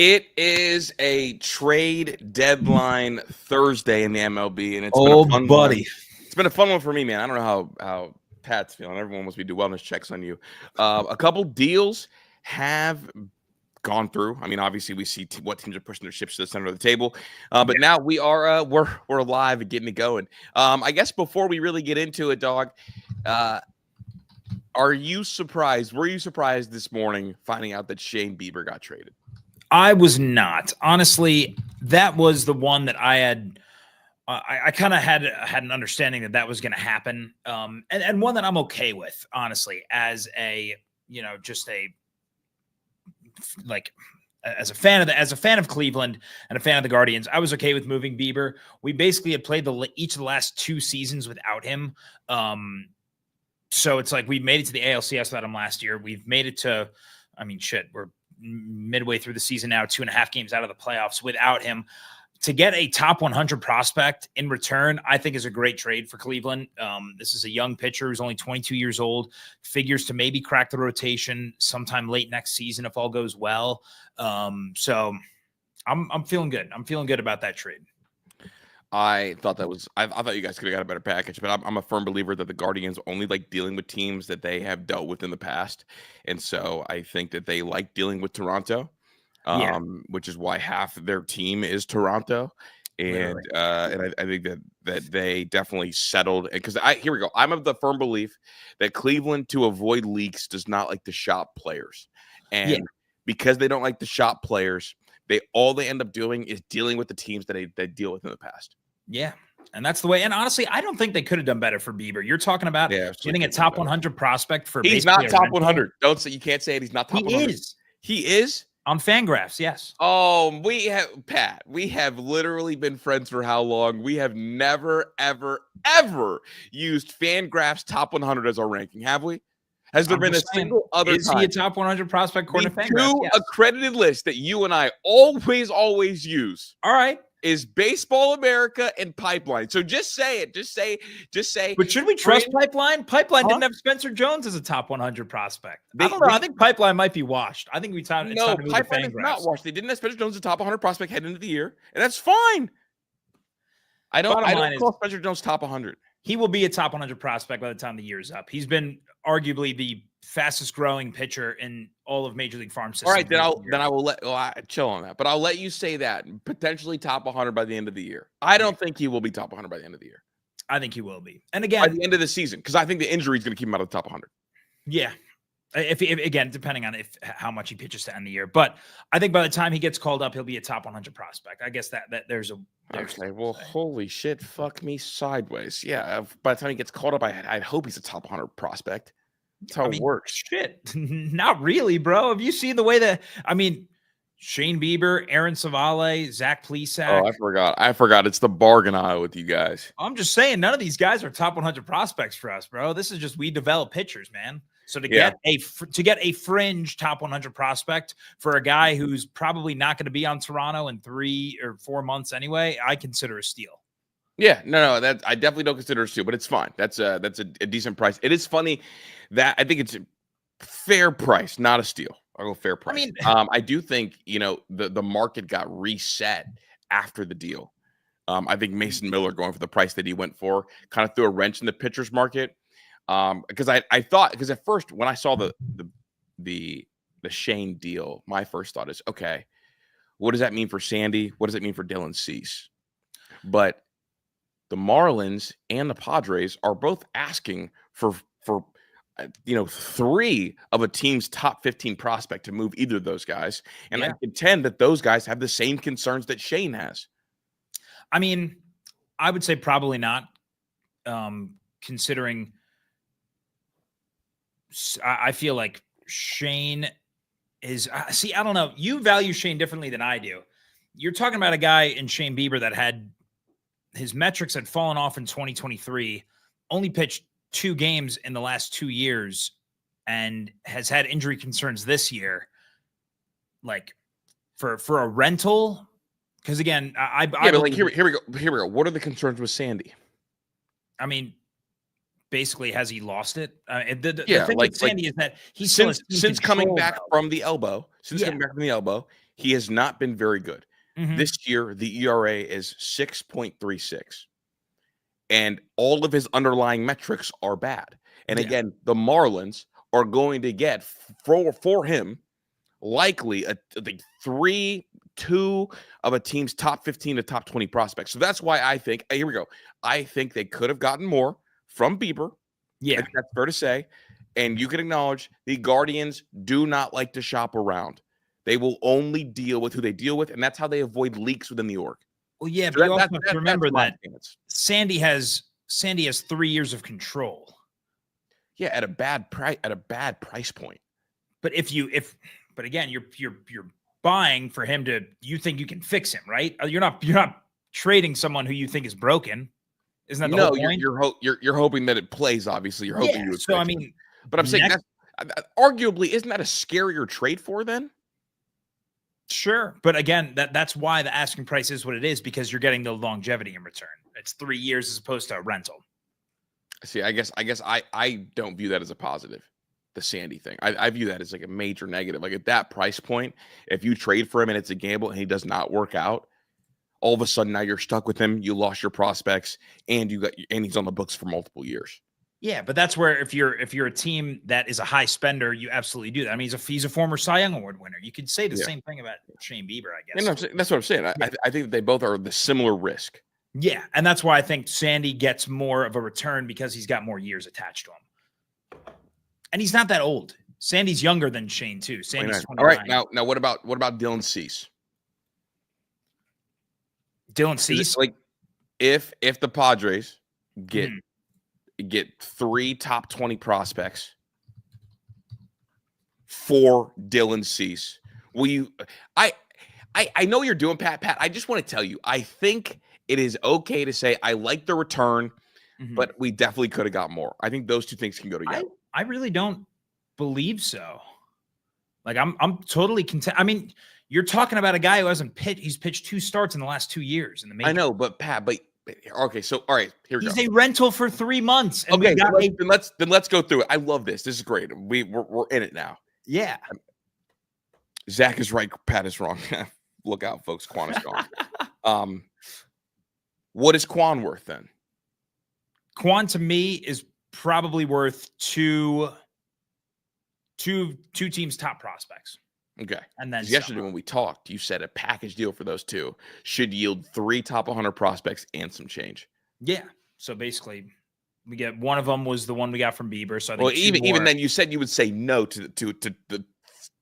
It is a trade deadline Thursday in the MLB, and it's been Oh, a fun buddy. one. It's been a fun one for me, man. I don't know how Pat's feeling. Everyone wants me to do wellness checks on you. A couple deals have gone through. I mean, obviously, we see what teams are pushing their chips to the center of the table, but now we are we're live and getting it going. I guess before we really get into it, dog. Are you surprised? Were you surprised this morning finding out that Shane Bieber got traded? I was not. Honestly, that was the one that I had. I kind of had an understanding that was going to happen, and one that I'm okay with, honestly, as a just as a fan of Cleveland and a fan of the Guardians, I was okay with moving Bieber. We basically had played each of the last 2 seasons without him. So it's like we made it to the ALCS without him last year. We've made it to, we're midway through the season now, 2.5 games out of the playoffs without him. To get a top 100 prospect in return, I think is a great trade for Cleveland. This is a young pitcher who's only 22 years old, figures to maybe crack the rotation sometime late next season if all goes well. So I'm feeling good. I'm feeling good about that trade. I thought you guys could have got a better package, but I'm a firm believer that the Guardians only like dealing with teams that they have dealt with in the past. And so I think that they like dealing with Toronto, which is why half of their team is Toronto. And I think that they definitely settled, because here we go. I'm of the firm belief that Cleveland, to avoid leaks, does not like to shop players. And because they don't like to shop players, all they end up doing is dealing with the teams that they deal with in the past. Yeah. And that's the way. And honestly, I don't think they could have done better for Bieber. You're talking about getting a top 100 prospect for. He's not top 100. Don't say, you can't say it. He's not top 100. He is on Fangraphs. Yes. Oh, we have literally been friends for how long? We have never, ever, ever used Fangraphs top 100 as our ranking, have we? Has there been a single other time? Is he a top 100 prospect according to Fangraphs? Two accredited lists that you and I always use. All right. Is Baseball America and Pipeline. So just say it. Just say. But should we trust Pipeline? Pipeline didn't have Spencer Jones as a top 100 prospect. I don't know. I think Pipeline might be washed. I think it's time to move Pipeline is not washed. They didn't have Spencer Jones as a top 100 prospect heading into the year, and that's fine. I don't call Spencer Jones top 100. He will be a top 100 prospect by the time the year's up. He's been arguably the fastest growing pitcher in all of Major League Farm System. All right, then I will chill on that. But I'll let you say that. Potentially top 100 by the end of the year. I don't think he will be top 100 by the end of the year. I think he will be. And again, by the end of the season, because I think the injury is going to keep him out of the top 100. Yeah. If again, depending on how much he pitches to end the year. But I think by the time he gets called up, he'll be a top 100 prospect. I guess that there's a. Okay, well, holy shit, fuck me sideways. Yeah, by the time he gets called up, I'd hope he's a top 100 prospect. That's how it works. Shit, not really, bro. Have you seen the way that? Shane Bieber, Aaron Savale, Zach Plesac. Oh, I forgot. It's the bargain aisle with you guys. I'm just saying, none of these guys are top 100 prospects for us, bro. This is just we develop pitchers, man. So to get a fringe top 100 prospect for a guy who's probably not going to be on Toronto in 3 or 4 months anyway, I consider a steal. Yeah, no, that I definitely don't consider a steal, but it's fine. That's a decent price. It is funny that I think it's a fair price, not a steal. I'll go fair price. I do think the market got reset after the deal. I think Mason Miller going for the price that he went for kind of threw a wrench in the pitchers market. Because I thought, because at first when I saw the Shane deal, my first thought is, okay, what does that mean for Sandy? What does it mean for Dylan Cease? But the Marlins and the Padres are both asking for 3 of a team's top 15 prospect to move either of those guys. And I contend that those guys have the same concerns that Shane has. I would say probably not, considering I feel like Shane is I don't know. You value Shane differently than I do. You're talking about a guy in Shane Bieber that had his metrics had fallen off in 2023, only pitched 2 games in the last 2 years, and has had injury concerns this year. Like for a rental, because again, here we go. What are the concerns with Sandy? Basically, has he lost it? The thing with Sandy is that he's since coming back from the elbow. He has not been very good. Mhm. This year, the ERA is 6.36. And all of his underlying metrics are bad. And Yeah. again, the Marlins are going to get for him likely the 2 of a team's top 15 to top 20 prospects. So that's why I think, here we go. I think they could have gotten more from Bieber. Yeah. That's fair to say. And you can acknowledge the Guardians do not like to shop around. They will only deal with who they deal with, and that's how they avoid leaks within the org. Well, yeah, So but you also have to remember that stance. Sandy has 3 years of control. Yeah, at a bad price point. But but again, you're buying for him you think you can fix him, right? You're not trading someone who you think is broken. Isn't that the whole point? You're hoping that it plays. Obviously, you're hoping you would. So I mean, but I'm saying that's arguably, isn't that a scarier trade for then? Sure, but again, that's why the asking price is what it is, because you're getting the longevity in return. It's 3 years as opposed to a rental. See, I guess I don't view that as a positive. The Sandy thing, I view that as like a major negative. Like at that price point, if you trade for him and it's a gamble and he does not work out, all of a sudden now you're stuck with him. You lost your prospects, and he's on the books for multiple years. Yeah, but that's where if you're a team that is a high spender, you absolutely do that. I mean, he's a former Cy Young Award winner. You could say the same thing about Shane Bieber, I guess. And that's what I'm saying. I think that they both are the similar risk. Yeah, and that's why I think Sandy gets more of a return, because he's got more years attached to him, and he's not that old. Sandy's younger than Shane too. Sandy's 29. All right, now what about Dylan Cease? Dylan Cease, like if the Padres get 3 top 20 prospects for Dylan Cease, will you? I know you're doing Pat. I just want to tell you, I think it is okay to say I like the return, but we definitely could have got more. I think those two things can go together. I really don't believe so. Like I'm totally content. I mean, you're talking about a guy who hasn't pitched. He's pitched 2 starts in the last 2 years in the majors. I know, but Pat, okay, so all right, here we go. He's a rental for 3 months. And okay, then let's go through it. I love this. This is great. We're in it now. Yeah. Zach is right. Pat is wrong. Look out, folks. Quan is gone. What is Quan worth then? Quan to me is probably worth two teams' top prospects. Okay. And then yesterday when we talked, you said a package deal for those 2 should yield 3 top 100 prospects and some change. Yeah. So basically, we get one of them was the one we got from Bieber. So I think even then, you said you would say no to the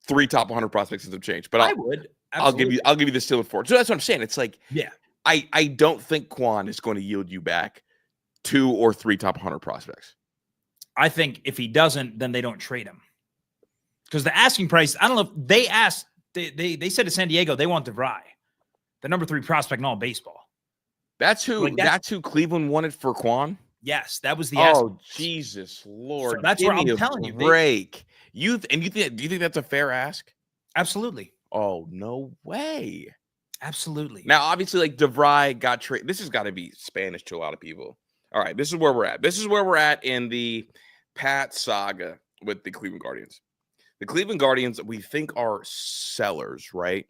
3 top 100 prospects and some change. But I would. Absolutely. I'll give you the steal for it. So that's what I'm saying. It's like, yeah, I don't think Quan is going to yield you back 2 or 3 top 100 prospects. I think if he doesn't, then they don't trade him. Because the asking price, I don't know if they asked, they said to San Diego they want DeVry, the number 3 prospect in all baseball. That's who Cleveland wanted for Quan? Yes, that was the Oh, Jesus Lord. So that's where I'm telling you. Break. Do you think that's a fair ask? Absolutely. Oh, no way. Absolutely. Now, obviously, like DeVry got traded. This has got to be Spanish to a lot of people. All right, this is where we're at. This is where we're at in the Pat saga with the Cleveland Guardians. The Cleveland Guardians, we think, are sellers, right?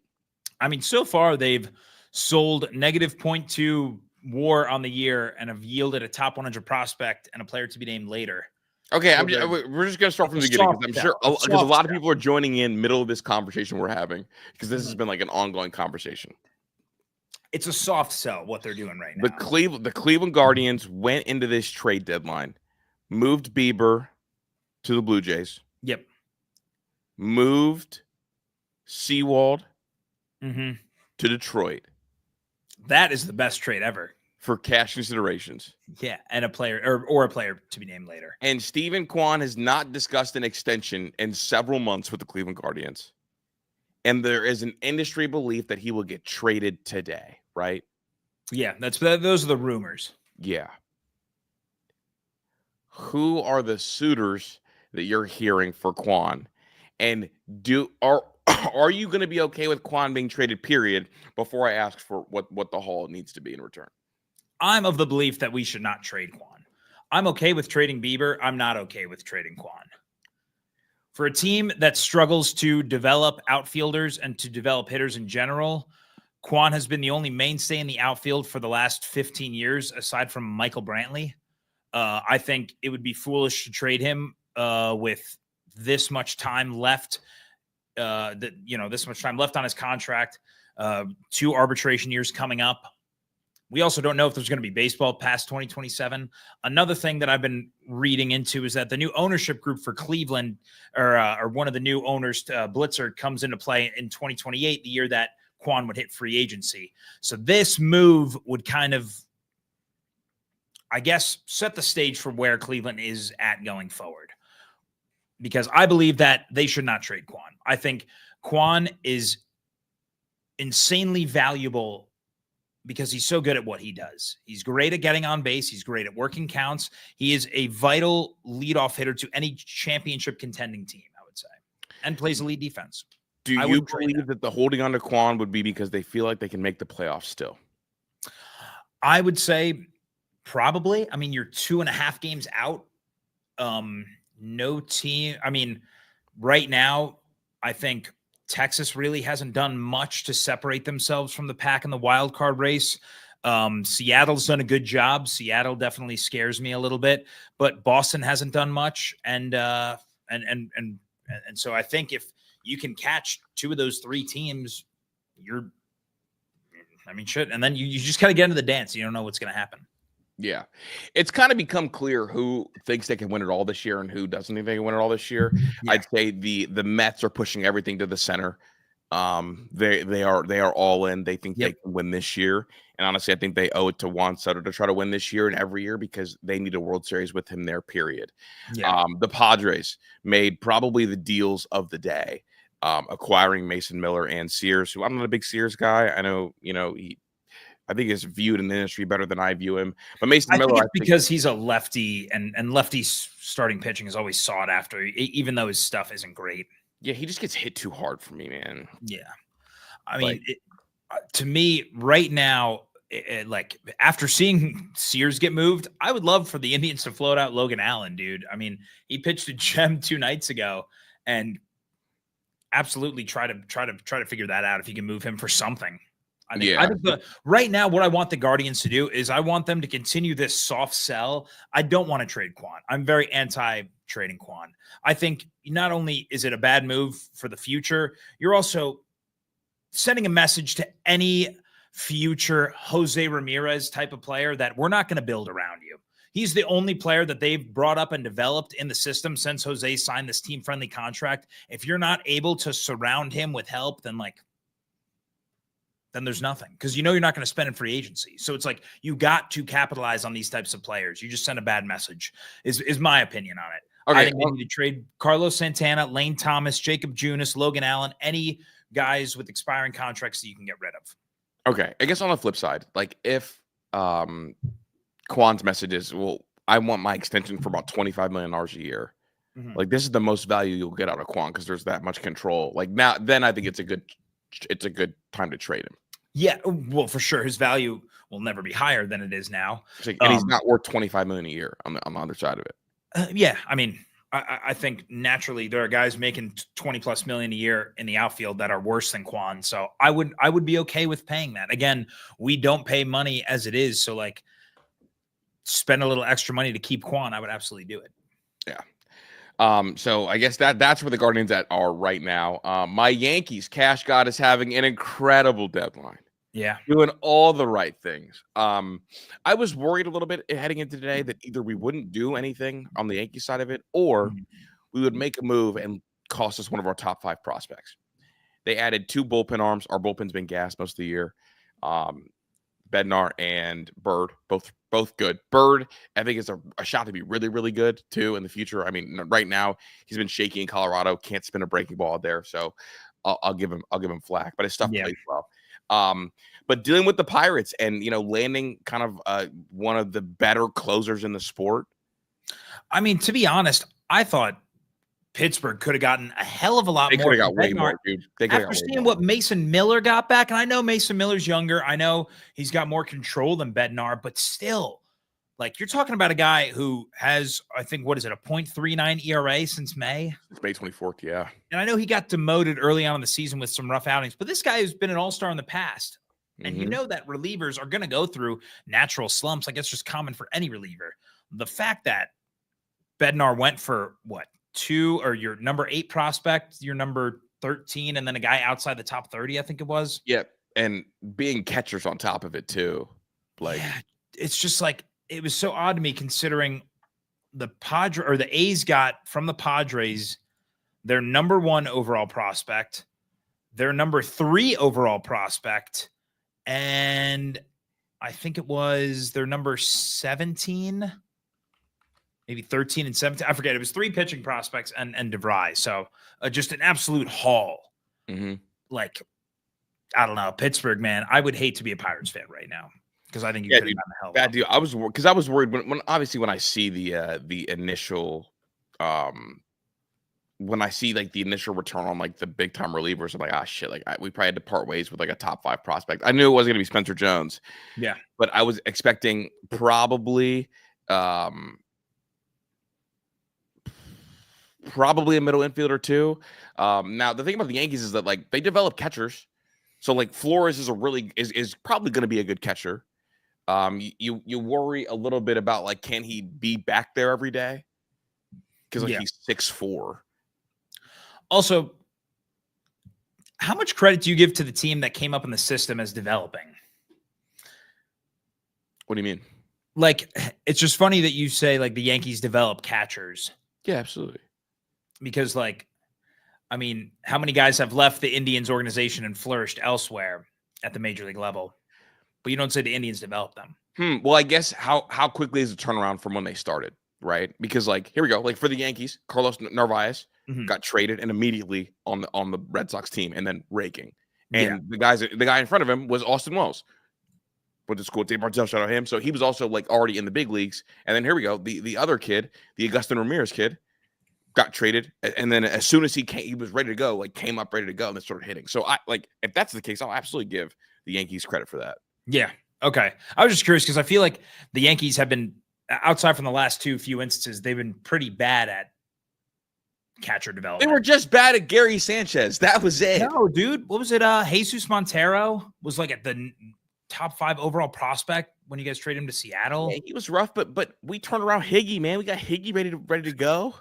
I mean, so far they've sold -0.2 WAR on the year and have yielded a top 100 prospect and a player to be named later. Okay, we're just going to start from the beginning, because I'm sure because a lot of people are joining in middle of this conversation we're having, because this has been like an ongoing conversation. It's a soft sell what they're doing right now. The Cleveland Guardians went into this trade deadline, moved Bieber to the Blue Jays. Yep. Moved Seawald to Detroit. That is the best trade ever. For cash considerations. Yeah, and a player or a player to be named later. And Stephen Kwan has not discussed an extension in several months with the Cleveland Guardians. And there is an industry belief that he will get traded today, right? Yeah, those are the rumors. Yeah. Who are the suitors that you're hearing for Kwan? And are you going to be okay with Kwan being traded, period, before I ask for what the haul needs to be in return? I'm of the belief that we should not trade Kwan. I'm okay with trading Bieber. I'm not okay with trading Kwan. For a team that struggles to develop outfielders and to develop hitters in general, Quan has been the only mainstay in the outfield for the last 15 years, aside from Michael Brantley. I think it would be foolish to trade him with this much time left. This much time left on his contract. 2 arbitration years coming up. We also don't know if there's going to be baseball past 2027. Another thing that I've been reading into is that the new ownership group for Cleveland, or one of the new owners, Blitzer, comes into play in 2028, the year that Quan would hit free agency. So this move would kind of, I guess, set the stage for where Cleveland is at going forward. Because I believe that they should not trade Quan. I think Quan is insanely valuable because he's so good at what he does. He's great at getting on base. He's great at working counts. He is a vital leadoff hitter to any championship contending team, I would say, and plays elite defense. Do you believe that the holding on to Quan would be because they feel like they can make the playoffs still? I would say probably. I mean, you're 2.5 games out. No team. I mean, right now, I think Texas really hasn't done much to separate themselves from the pack in the wild card race. Seattle's done a good job. Seattle definitely scares me a little bit, but Boston hasn't done much. And so I think if you can catch 2 of those 3 teams, and then you just got to get into the dance. You don't know what's going to happen. Yeah. It's kind of become clear who thinks they can win it all this year and who doesn't think they can win it all this year. Yeah. I'd say the Mets are pushing everything to the center. They are all in. They think they can win this year. And honestly, I think they owe it to Juan Soto to try to win this year and every year because they need a World Series with him there, period. Yeah. The Padres made probably the deals of the day, acquiring Mason Miller and Sears, who I'm not a big Sears guy. I know, I think he's viewed in the industry better than I view him. But Mason Miller, think because he's a lefty, and lefties starting pitching is always sought after, even though his stuff isn't great. Yeah, he just gets hit too hard for me, man. Yeah, I mean, to me right now, like after seeing Sears get moved, I would love for the Indians to float out Logan Allen, dude. I mean, he pitched a gem 2 nights ago, and absolutely try to figure that out if you can move him for something. I think right now, what I want the Guardians to do is I want them to continue this soft sell. I don't want to trade Quan. I'm very anti-trading Quan. I think not only is it a bad move for the future, you're also sending a message to any future Jose Ramirez type of player that we're not going to build around you. He's the only player that they've brought up and developed in the system since Jose signed this team-friendly contract. If you're not able to surround him with help, then there's nothing, because you're not going to spend in free agency. So it's like you got to capitalize on these types of players. You just send a bad message, is my opinion on it. Okay, I think they need to trade Carlos Santana, Lane Thomas, Jacob Junis, Logan Allen, any guys with expiring contracts that you can get rid of. Okay, I guess on the flip side, like if Quan's message is, well, I want my extension for about $25 million a year. Mm-hmm. Like this is the most value you'll get out of Quan because there's that much control. Like now, then I think it's a good time to trade him. Yeah, well, for sure, his value will never be higher than it is now, and he's not worth $25 million a year on the other side of it. Yeah, I mean, I think naturally there are guys making $20+ million a year in the outfield that are worse than Quan. So I would be okay with paying that. Again, we don't pay money as it is, so like spend a little extra money to keep Quan. I would absolutely do it. Yeah. So I guess that's where the Guardians are right now. My Yankees, Cash God, is having an incredible deadline. Yeah. Doing all the right things. I was worried a little bit heading into today that either we wouldn't do anything on the Yankee side of it, or we would make a move and cost us one of our top 5 prospects. They added 2 bullpen arms. Our bullpen's been gassed most of the year. Bednar and Bird, both good. Bird, I think, is a shot to be really, really good too in the future. I mean, right now he's been shaky in Colorado, can't spin a breaking ball there, so I'll give him flack. But his stuff plays well. But dealing with the Pirates and landing kind of one of the better closers in the sport. I mean, to be honest, I thought Pittsburgh could have gotten a hell of a lot more. They could have got way more, dude. After seeing what Mason Miller got back, and I know Mason Miller's younger. I know he's got more control than Bednar, but still, Like, you're talking about a guy who has, I think, what is it, a 0.39 ERA since May? It's May 24th, yeah. And I know he got demoted early on in the season with some rough outings, but this guy has been an all-star in the past. And you know that relievers are going to go through natural slumps. Like, it's just common for any reliever. The fact that Bednar went for, what, 2, or your number 8 prospect, your number 13, and then a guy outside the top 30, I think it was. Yeah, and being catchers on top of it, too. Like, yeah, it's just like, it was so odd to me considering the A's got from the Padres their number 1 overall prospect, their number 3 overall prospect, and I think it was their number 17, maybe 13 and 17. I forget. It was 3 pitching prospects and DeVry. So just an absolute haul. Like, I don't know, Pittsburgh, man. I would hate to be a Pirates fan right now because I think you could have gotten the hell bad deal. I was worried when obviously when I see the initial when I see like the initial return on like the big time relievers, I'm like, ah, shit. Like we probably had to part ways with like a top 5 prospect. I knew it wasn't going to be Spencer Jones. Yeah. But I was expecting probably a middle infielder too. Now the thing about the Yankees is that like they develop catchers. So like Flores is probably going to be a good catcher. You worry a little bit about like, can he be back there every day? Because like he's 6'4". Also, how much credit do you give to the team that came up in the system as developing? What do you mean? Like, it's just funny that you say like the Yankees develop catchers. Yeah, absolutely. Because like, I mean, how many guys have left the Indians organization and flourished elsewhere at the major league level? But you don't say the Indians developed them. Well, I guess how quickly is the turnaround from when they started, right? Because like, here we go. Like for the Yankees, Carlos Narvaez got traded and immediately on the Red Sox team and then raking. And the guy in front of him was Austin Wells. Went to school at Dave Martell, shout out him. So he was also like already in the big leagues. And then here we go. The other kid, the Agustin Ramirez kid, got traded. And then as soon as he was ready to go, like came up ready to go and then started hitting. So I like, if that's the case, I'll absolutely give the Yankees credit for that. Yeah. Okay. I was just curious because I feel like the Yankees have been, outside from the last few instances, they've been pretty bad at catcher development. They were just bad at Gary Sanchez. That was it. No, dude. What was it? Jesus Montero was like at the top 5 overall prospect when you guys traded him to Seattle. Yeah, he was rough, but we turned around Higgy, man. We got Higgy ready to go.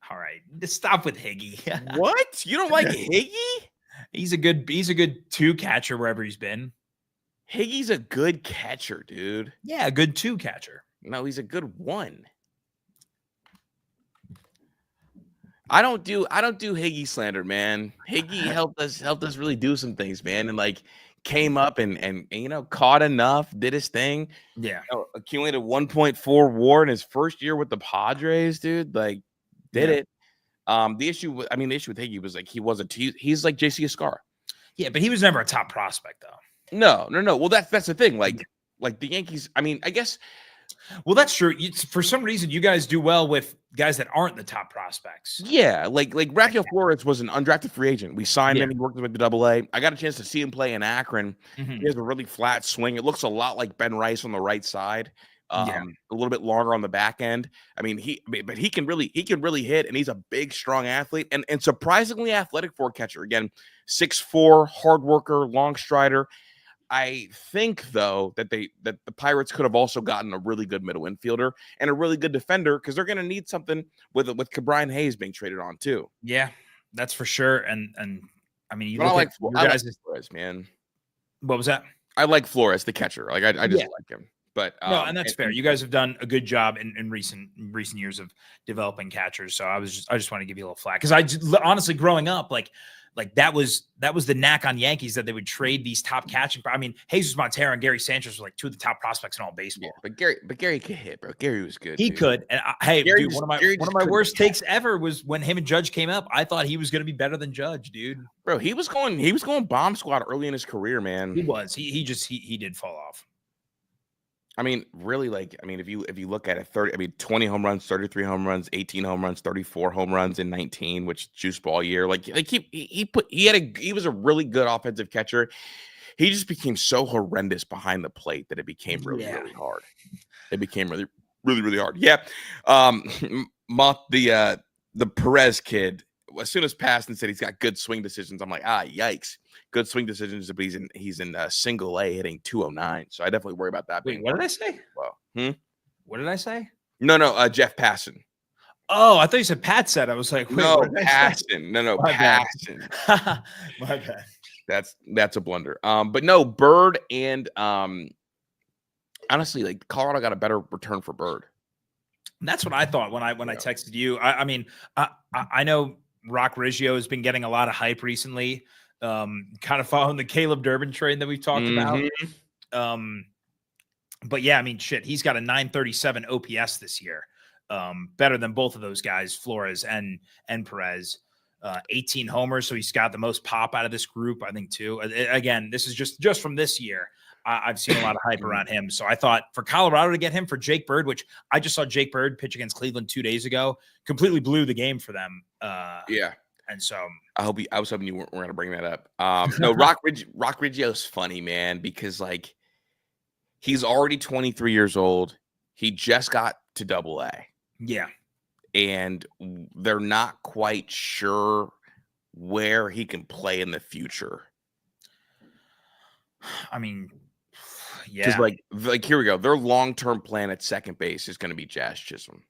All right. Just stop with Higgy. What? You don't like Higgy? He's a good 2 catcher wherever he's been. Higgy's a good catcher, dude. Yeah, a good 2 catcher. No, he's a good 1. I don't do Higgy slander, man. Higgy helped us really do some things, man, and like came up and you know caught enough, did his thing. Yeah, you know, accumulated 1.4 WAR in his first year with the Padres, dude. Like did it. The issue with Higgy was like he's like JC Escara. Yeah, but he was never a top prospect though. No. Well, that's the thing. Like the Yankees. I mean, I guess. Well, that's true. For some reason, you guys do well with guys that aren't the top prospects. Yeah, like Raquel Flores was an undrafted free agent. We signed him. He worked with the Double-A. I got a chance to see him play in Akron. He has a really flat swing. It looks a lot like Ben Rice on the right side. A little bit longer on the back end. I mean, he can really hit, and he's a big, strong athlete and surprisingly athletic for a catcher. Again, 6'4", hard worker, long strider. I think though that the Pirates could have also gotten a really good middle infielder and a really good defender because they're going to need something with Ke'Bryan Hayes being traded on too. Yeah, that's for sure. And I mean, you like Flores, man. What was that? I like Flores, the catcher. Like I just like him. But no, and that's fair. You guys have done a good job in recent years of developing catchers. So I just want to give you a little flack because honestly, growing up, like that was the knack on Yankees that they would trade these top catching. I mean, Jesus Montero and Gary Sanchez were like 2 of the top prospects in all baseball. Yeah, but Gary could hit, bro. Gary was good. He could. And dude, one of my worst takes ever was when him and Judge came up. I thought he was going to be better than Judge, dude. Bro, he was going bomb squad early in his career, man. He was. He did fall off. I mean, really, if you look at it, 20 home runs, 33 home runs, 18 home runs, 34 home runs in 19, which juice ball year. He was a really good offensive catcher. he just became so horrendous behind the plate that it became really hard. It became really hard. Yeah. The Perez kid, as soon as Paston said he's got good swing decisions, I'm like, yikes. Good swing decisions, but he's in single A hitting 209. So I definitely worry about that. Wait, what did I say? Well, what did I say? No, Jeff Passon. Oh, I thought you said Pat said. I was like, wait, no, Passon. No, My Passon. bad. My bad. That's a blunder. But no, Bird and honestly, like Colorado got a better return for Bird. That's what I thought when I texted you. I mean, I know Rock Riggio has been getting a lot of hype recently. Kind of following the Caleb Durbin train that we've talked about. But yeah, I mean, shit, he's got a 937 OPS this year. Better than both of those guys, Flores and Perez. 18 homers, so he's got the most pop out of this group, I think, too. Again, this is just from this year. I've seen a lot of hype around him. So I thought for Colorado to get him for Jake Bird, which I just saw Jake Bird pitch against Cleveland 2 days ago, completely blew the game for them. Yeah. And so I was hoping you weren't going to bring that up. No, Rock Riggio's funny, man, because like he's already 23 years old. He just got to AA. Yeah. And they're not quite sure where he can play in the future. I mean, yeah. Because like here we go. Their long-term plan at second base is going to be Jazz Chisholm.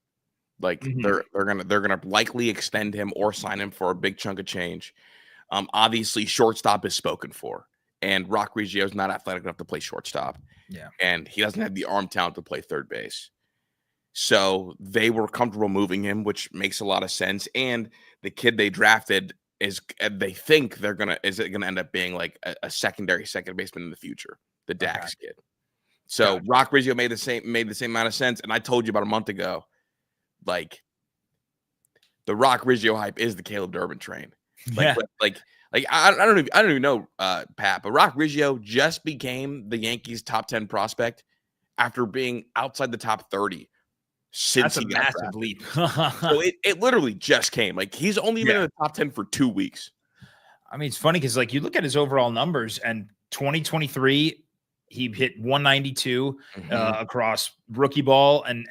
Like they're gonna likely extend him or sign him for a big chunk of change. Obviously, shortstop is spoken for, and Rock Riggio is not athletic enough to play shortstop. Yeah, and he doesn't have the arm talent to play third base. So they were comfortable moving him, which makes a lot of sense. And the kid they drafted they think is it gonna end up being like a secondary second baseman in the future, the Dax kid. So Rock Riggio made the same amount of sense. And I told you about a month ago, like the Rock Riggio hype is the Caleb Durbin train. Like I don't even know Pat, but Rock Riggio just became the Yankees' top 10 prospect after being outside the top 30 since that's a massive leap. So it literally just came. Like he's only been in the top 10 for 2 weeks. I mean, it's funny because like you look at his overall numbers, and 2023 he hit 192 across rookie ball and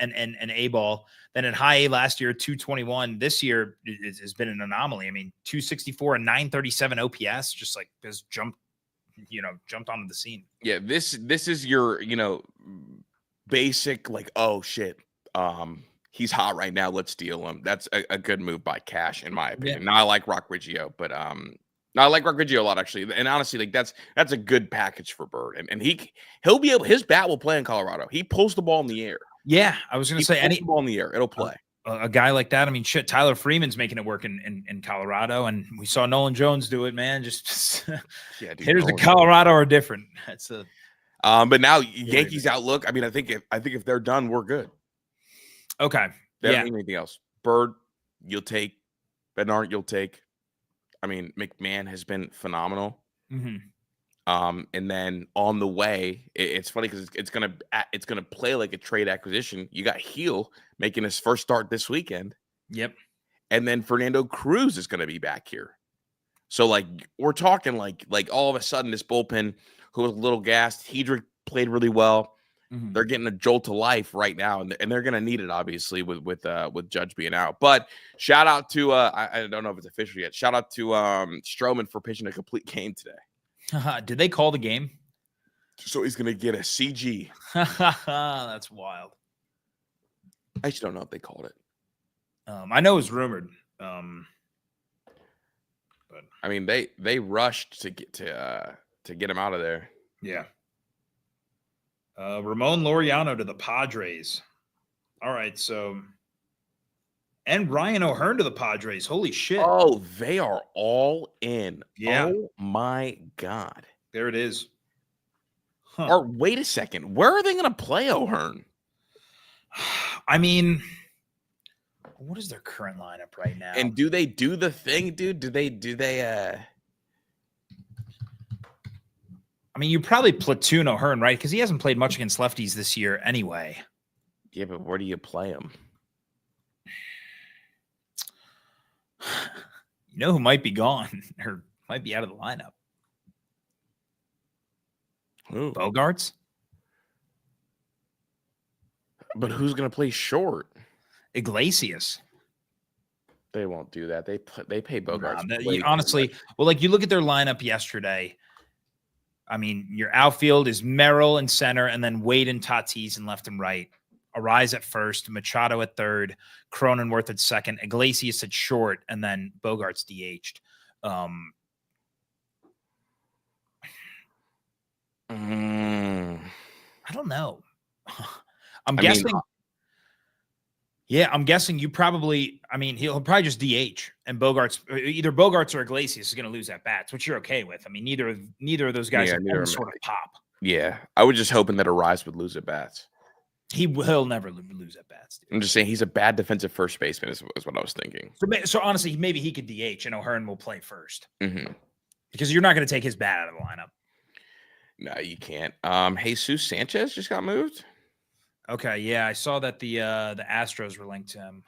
A ball. Then at high A last year, 221. This year has been an anomaly. I mean, 264 and 937 OPS, just like has jumped onto the scene. Yeah, this is your basic like, oh shit, he's hot right now, let's steal him. That's a good move by Cash, in my opinion. Now I like Rock Riggio, but no, I like Rock Riggio a lot, actually. And honestly, like that's a good package for Bird. And he'll be able, his bat will play in Colorado. He pulls the ball in the air. Yeah, I was going to say any ball in the air, it'll play. A guy like that. I mean, shit, Tyler Freeman's making it work in Colorado, and we saw Nolan Jones do it, man. Just hitters in Colorado are different. That's a but now Yankees outlook. I mean, I think if they're done, we're good. Okay. They don't need anything else. Bird, you'll take. Bednar, you'll take. I mean, McMahon has been phenomenal. And then on the way, it's funny because it's gonna play like a trade acquisition. You got Heel making his first start this weekend. Yep. And then Fernando Cruz is gonna be back here. So like we're talking like all of a sudden this bullpen, who was a little gassed, Hedrick played really well. They're getting a jolt to life right now, and they're gonna need it obviously with Judge being out. But shout out to I don't know if it's official yet. Shout out to Stroman for pitching a complete game today. Did they call the game? So he's going to get a CG. That's wild. I just don't know if they called it. I know it was rumored. But I mean, they rushed to get him out of there. Yeah. Ramon Laureano to the Padres. All right, so and Ryan O'Hearn to the Padres. Holy shit. Oh, they are all in. Yeah. Oh, my God. There it is. Huh. Or wait a second. Where are they going to play O'Hearn? I mean, what is their current lineup right now? And do they do the thing, dude? Do they I mean, you probably platoon O'Hearn, right? Because he hasn't played much against lefties this year anyway. Yeah, but where do you play him? You know who might be gone or might be out of the lineup? Ooh. Bogarts. But who's going to play short? Iglesias. They won't do that. They pay Bogarts. Honestly, well, like you look at their lineup yesterday. I mean, your outfield is Merrill in center, and then Wade and Tatis in left and right. Arise at first, Machado at third, Cronenworth at second, Iglesias at short, and then Bogarts DH'd. I don't know. I'm guessing. I'm guessing you probably. I mean, he'll probably just DH, and either Bogarts or Iglesias is going to lose at bats, which you're okay with. I mean, neither of those guys have any sort of pop. Yeah, I was just hoping that Arise would lose at bats. He will never lose at bats. Dude. I'm just saying he's a bad defensive first baseman is what I was thinking. So honestly, maybe he could DH and O'Hearn will play first. Mm-hmm. Because you're not going to take his bat out of the lineup. No, you can't. Jesus Sanchez just got moved. Okay, yeah, I saw that the Astros were linked to him.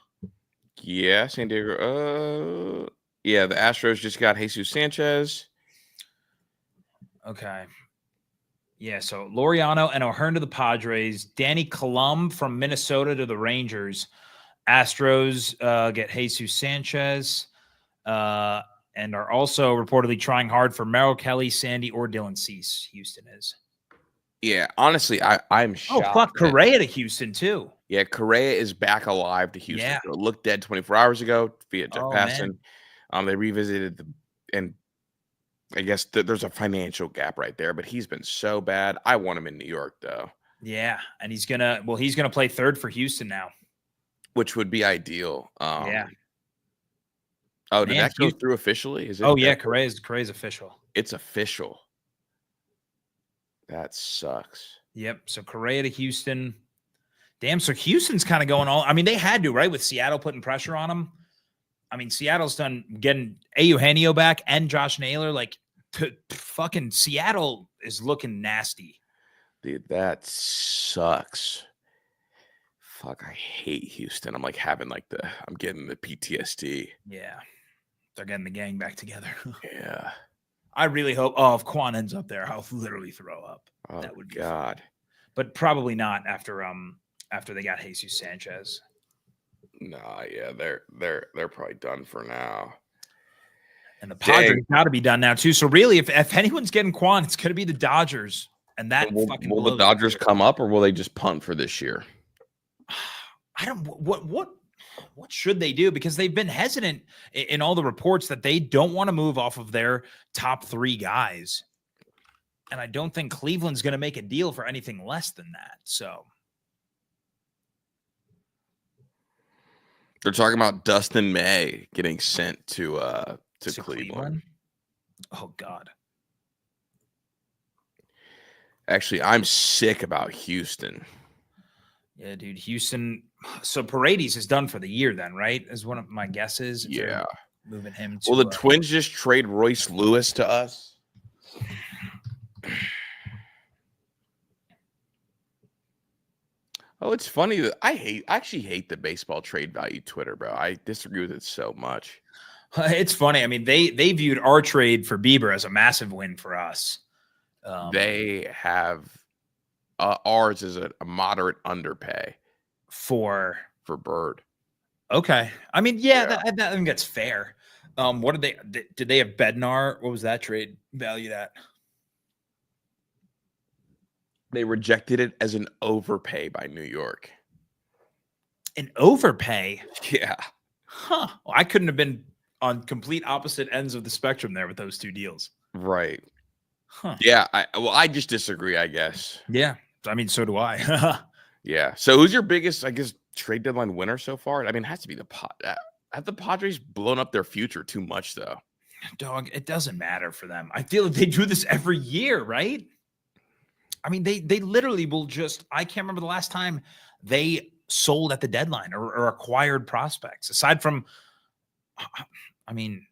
Yeah, San Diego. Yeah, the Astros just got Jesus Sanchez. Okay. Yeah, so Laureano and O'Hearn to the Padres. Danny Colum from Minnesota to the Rangers. Astros get Jesus Sanchez and are also reportedly trying hard for Merrill Kelly, Sandy, or Dylan Cease. Houston is. Yeah, honestly, I'm shocked. Oh, fuck, Correa to Houston, too. Yeah, Correa is back alive to Houston. Yeah. It looked dead 24 hours ago via Jeff Passan. They revisited and I guess there's a financial gap right there, but he's been so bad. I want him in New York, though. Yeah, and he's gonna play third for Houston now, which would be ideal. Yeah. Oh, did that go through officially? Is it? Oh yeah, Correa's official. It's official. That sucks. Yep. So Correa to Houston. Damn. So Houston's kind of going all. I mean, they had to, right, with Seattle putting pressure on them. I mean, Seattle's done getting Eugenio back and Josh Naylor. Like, fucking Seattle is looking nasty. Dude, that sucks. Fuck, I hate Houston. I'm like I'm getting the PTSD. Yeah. They're getting the gang back together. Yeah. I really hope. Oh, if Quan ends up there, I'll literally throw up. Oh, that would be God. Fun. But probably not after they got Jesus Sanchez. Nah, yeah, they're probably done for now. And the Padres got to be done now too. So really, if anyone's getting Quan, it's going to be the Dodgers. And that will the Dodgers come up, or will they just punt for this year? I don't. What should they do? Because they've been hesitant in all the reports that they don't want to move off of their top three guys. And I don't think Cleveland's going to make a deal for anything less than that. So. They're talking about Dustin May getting sent to Cleveland. Oh, God. Actually, I'm sick about Houston. Yeah, dude. Houston. So Paredes is done for the year then, right? Is one of my guesses. Yeah. Moving him to. Will the Twins just trade Royce Lewis to us? Oh, it's funny that I actually hate the baseball trade value Twitter, bro. I disagree with it so much. It's funny. I mean, they viewed our trade for Bieber as a massive win for us. They have ours is a moderate underpay for Bird. Okay, I mean, yeah. I think that's fair. What did they have Bednar? What was that trade valued at? They rejected it as an overpay by New York. An overpay? Yeah. Huh. Well, I couldn't have been on complete opposite ends of the spectrum there with those two deals. Right. Huh. Yeah. I just disagree, I guess. Yeah. I mean, so do I. Yeah. So who's your biggest, I guess, trade deadline winner so far? I mean, it has to be have the Padres blown up their future too much, though? Dog, it doesn't matter for them. I feel like they do this every year, right? I mean, they literally will just, I can't remember the last time they sold at the deadline or acquired prospects aside from, I mean,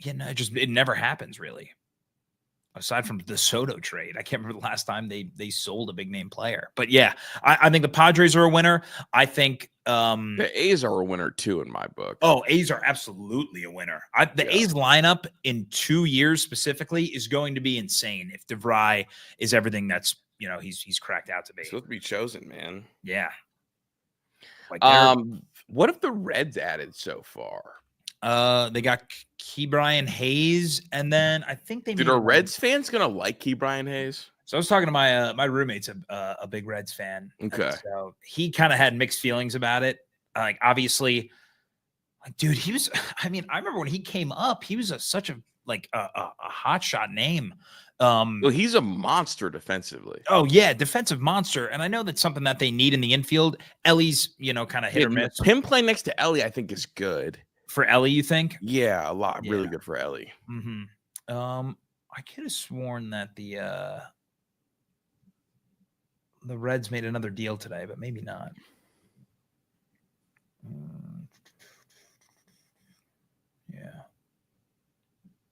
it never happens really. aside from the Soto trade. I can't remember the last time they sold a big name player. But yeah, I think the Padres are a winner. I think the A's are a winner too in my book. Oh, A's are absolutely a winner. The A's lineup in 2 years specifically is going to be insane if DeVry is everything that's he's cracked out to be. It's supposed to be chosen, man. Yeah. Like what have the Reds added so far? They got Ke'Bryan Hayes, and then I think Dude, are Reds fans gonna like Ke'Bryan Hayes? So I was talking to my roommate's a big Reds fan. Okay. So he kind of had mixed feelings about it. Like obviously, dude, he was. I mean, I remember when he came up, he was such a hot shot name. Well, he's a monster defensively. Oh yeah, defensive monster. And I know that's something that they need in the infield. Ellie's, kind of hit or miss. Him playing next to Ellie, I think, is good. For Ellie, you think? Yeah, a lot. Yeah. Really good for Ellie. Mm-hmm. I could have sworn that the Reds made another deal today, but maybe not.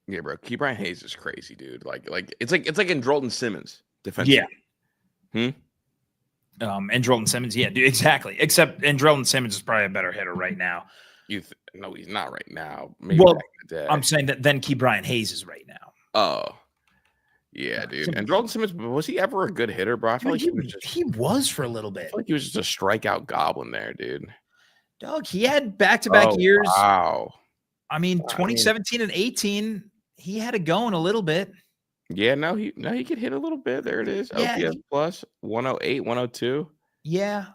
Yeah, bro. Ke'Bryan Hayes is crazy, dude. Like it's like Andrelton Simmons defensively. Yeah. Andrelton Simmons, yeah, dude, exactly. Except Andrelton Simmons is probably a better hitter right now. No, he's not right now. Maybe well, I'm saying that then Ke'Bryan Hayes is right now. Oh, yeah, dude. And Andrelton Simmons, was he ever a good hitter, bro? I feel like he was for a little bit. I feel like he was just a strikeout goblin there, dude. Dog, he had back-to-back years. Wow. I mean, 2017 and 18, he had it going a little bit. Yeah, no, he could hit a little bit. There it is. Yeah, OPS plus 108, 102. Yeah.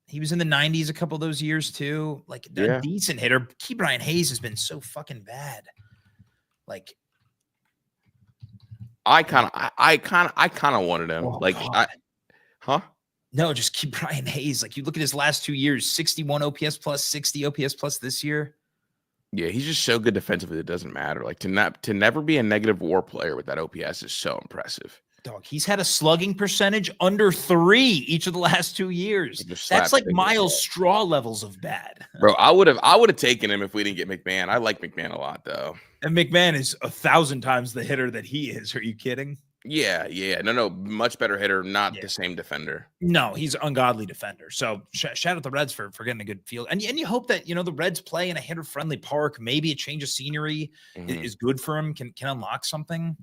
He was in the 90s a couple of those years too. Like a decent hitter. Ke'Bryan Hayes has been so fucking bad. Like I kind of wanted him. No, just Ke'Bryan Hayes. Like you look at his last 2 years, 61 OPS plus, 60 OPS plus this year. Yeah, he's just so good defensively. It doesn't matter. Like to never be a negative WAR player with that OPS is so impressive. Dog, he's had a slugging percentage under 3 each of the last 2 years. That's like Miles Straw levels of bad. Bro, I would have taken him if we didn't get McMahon. I like McMahon a lot though. And McMahon is 1,000 times the hitter that he is. Are you kidding? Yeah. No, much better hitter, not the same defender. No, he's an ungodly defender. So shout out the Reds for getting a good field. And you hope that, the Reds play in a hitter-friendly park. Maybe a change of scenery is good for him, can unlock something.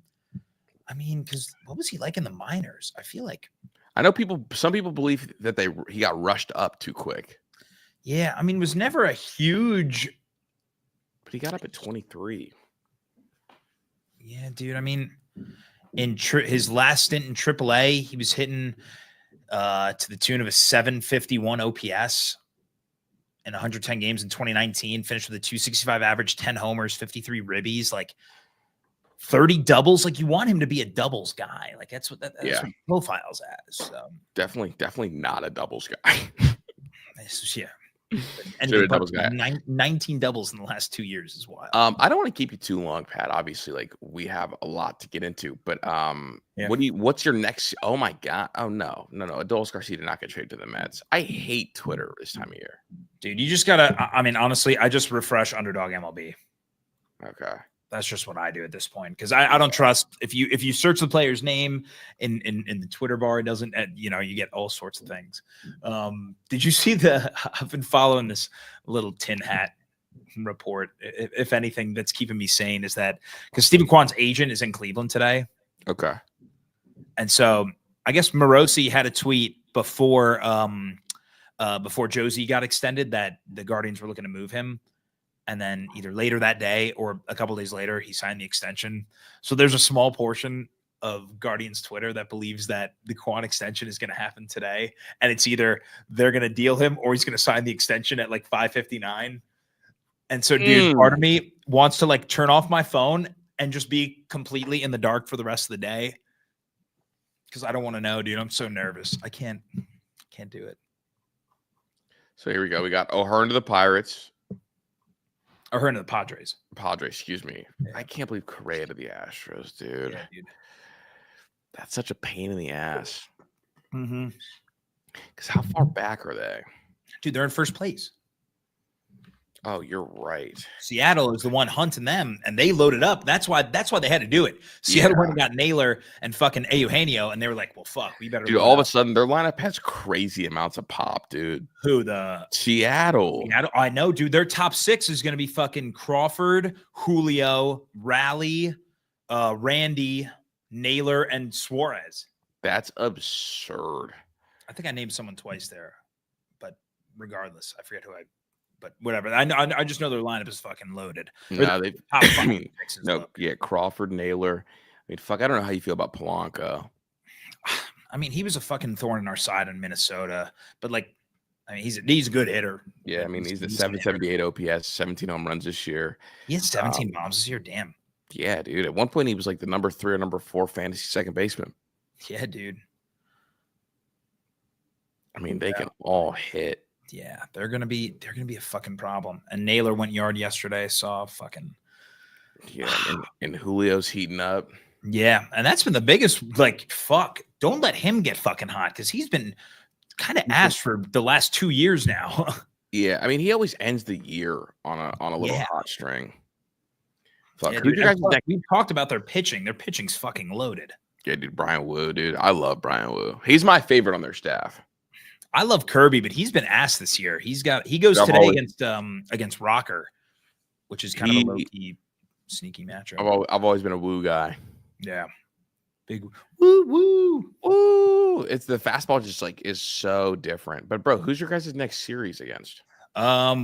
I mean, because what was he like in the minors? I feel like. I know some people believe that he got rushed up too quick. Yeah, I mean, was never a huge. But he got up at 23. Yeah, dude. I mean, in his last stint in AAA, he was hitting to the tune of a 751 OPS in 110 games in 2019. Finished with a 265 average, 10 homers, 53 ribbies, like 30 doubles. Like you want him to be a doubles guy. Like that's what what profiles as. So. Definitely not a doubles guy. Yeah. And doubles guy. 19 doubles in the last 2 years is wild. I don't want to keep you too long, Pat. Obviously, like we have a lot to get into, but what's your next? Oh my god! Oh no! Adolis Garcia did not get traded to the Mets. I hate Twitter this time of year, dude. You just gotta. I mean, honestly, I just refresh Underdog MLB. Okay. That's just what I do at this point because I don't trust if you search the player's name in the Twitter bar, it doesn't you get all sorts of things. Did you see I've been following this little tin hat report. If anything that's keeping me sane is that because Stephen Kwan's agent is in Cleveland today. Okay. And so I guess Morosi had a tweet before Josie got extended that the Guardians were looking to move him. And then either later that day or a couple days later, he signed the extension. So there's a small portion of Guardians Twitter that believes that the Quan extension is going to happen today. And it's either they're going to deal him or he's going to sign the extension at like 5:59. And so, dude, part of me wants to like turn off my phone and just be completely in the dark for the rest of the day. Because I don't want to know, dude. I'm so nervous. I can't do it. So here we go. We got O'Hearn to the Pirates. Or her into the Padres. Excuse me. Yeah. I can't believe Correa to the Astros, dude. Yeah, dude. That's such a pain in the ass. Oh, you're right. Seattle is the one hunting them, and they loaded up. That's why they had to do it. Seattle went and got Naylor and fucking Eugenio, and they were like, well, fuck, we better. Dude, all of a sudden, their lineup has crazy amounts of pop, dude. Who, the Seattle? I know, dude. Their top 6 is going to be fucking Crawford, Julio, Raleigh, Randy, Naylor, and Suarez. That's absurd. I think I named someone twice there, but regardless, I forget who I. But whatever. I just know their lineup is fucking loaded. No, Crawford, Naylor. I mean, fuck, I don't know how you feel about Polanco. I mean, he was a fucking thorn in our side in Minnesota, but like, I mean, he's a good hitter. Yeah, I mean, he's the 778 OPS, 17 home runs this year. He had 17 bombs this year. Damn. Yeah, dude. At one point, he was like the number 3 or number 4 fantasy second baseman. Yeah, dude. I mean, they can all hit. Yeah, they're gonna be a fucking problem. And Naylor went yard yesterday. Saw fucking. Yeah, and Julio's heating up. Yeah, and that's been the biggest. Like, fuck, don't let him get fucking hot because he's been kind of ass for the last 2 years now. Yeah, I mean, he always ends the year on a little hot string. Fuck, yeah, we talked about their pitching. Their pitching's fucking loaded. Yeah, dude, Brian Wu, dude. I love Brian Wu. He's my favorite on their staff. I love Kirby, but he's been ass this year. He goes today against Rocker, which is kind of a low-key sneaky matchup. I've always been a Wu guy. Yeah. Big woo. It's the fastball just like is so different. But bro, who's your guys' next series against?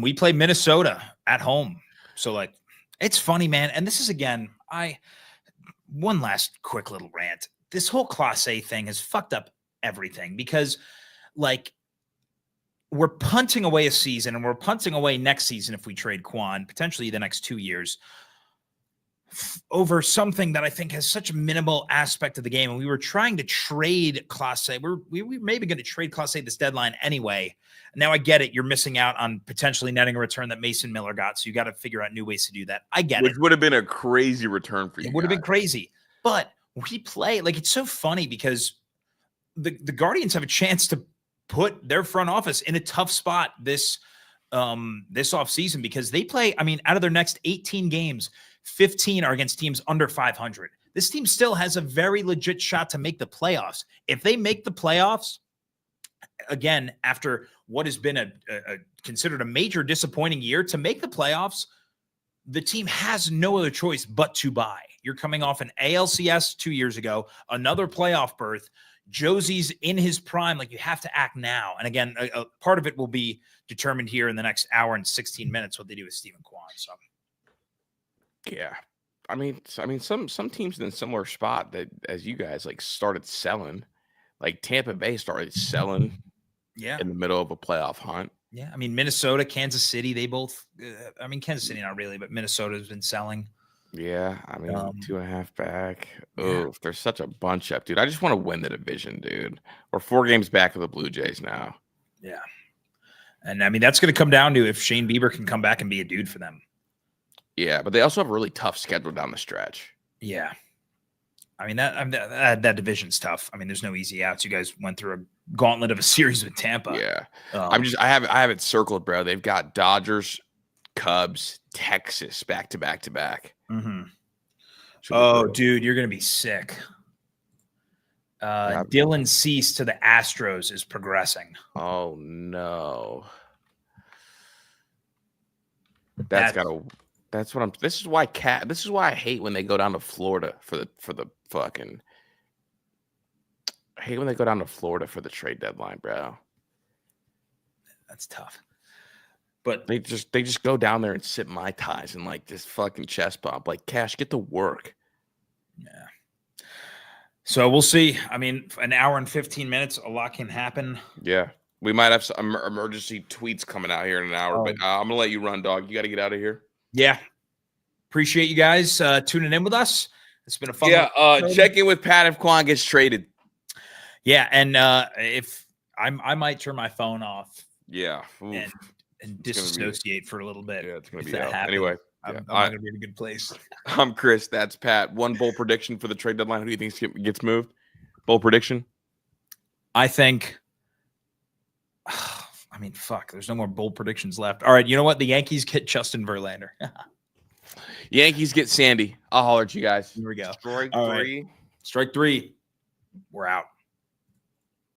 We play Minnesota at home. So like it's funny, man. And this is again, one last quick little rant. This whole Class A thing has fucked up everything because like we're punting away a season and we're punting away next season if we trade Quan, potentially the next 2 years, over something that I think has such a minimal aspect of the game. And we were trying to trade Class A. We were maybe going to trade Class A this deadline anyway. Now I get it. You're missing out on potentially netting a return that Mason Miller got. So you got to figure out new ways to do that. I get it. Which would have been a crazy return for you. It would have been crazy. But we play like it's so funny because the Guardians have a chance to put their front office in a tough spot this offseason because they play, I mean, out of their next 18 games, 15 are against teams under 500. This team still has a very legit shot to make the playoffs. If they make the playoffs, again, after what has been considered a major disappointing year, to make the playoffs, the team has no other choice but to buy. You're coming off an ALCS 2 years ago, another playoff berth. Josie's in his prime. Like, you have to act now. And again, a part of it will be determined here in the next hour and 16 minutes what they do with Steven Kwan. So, yeah, I mean, some teams in a similar spot that as you guys like started selling, like Tampa Bay started selling, in the middle of a playoff hunt. Yeah, I mean, Minnesota, Kansas City, they both. I mean, Kansas City not really, but Minnesota has been selling. Yeah, I mean, 2.5 back. Yeah. Oh, there's such a bunch up, dude. I just want to win the division, dude. We're 4 games back of the Blue Jays now. Yeah, and I mean that's going to come down to if Shane Bieber can come back and be a dude for them. Yeah, but they also have a really tough schedule down the stretch. Yeah, I mean that division's tough. I mean, there's no easy outs. You guys went through a gauntlet of a series with Tampa. Yeah, I have it circled, bro. They've got Dodgers, Cubs, Texas back to back to back. Mm-hmm. Oh, dude, you're gonna be sick. Dylan Cease to the Astros is progressing. Oh no, that's what I'm. This is why I hate when they go down to Florida for the fucking. I hate when they go down to Florida for the trade deadline, bro. That's tough. But they just go down there and sip Mai Tais and like this fucking chest pump. Like, Cash, get to work. Yeah. So we'll see. I mean, an hour and 15 minutes, a lot can happen. Yeah. We might have some emergency tweets coming out here in an hour, but I'm going to let you run, dog. You got to get out of here. Yeah. Appreciate you guys tuning in with us. It's been a fun one. Check in with Pat if Quan gets traded. Yeah. And if I might turn my phone off. Yeah. And disassociate for a little bit. Yeah, it's going to be out. Anyway, I'm not going to be in a good place. I'm Chris. That's Pat. One bold prediction for the trade deadline. Who do you think gets moved? Bold prediction? I think I mean, fuck, there's no more bold predictions left. All right, you know what? The Yankees get Justin Verlander. Yankees get Sandy. I'll holler at you guys. Here we go. Strike All three. Right. Strike three. We're out.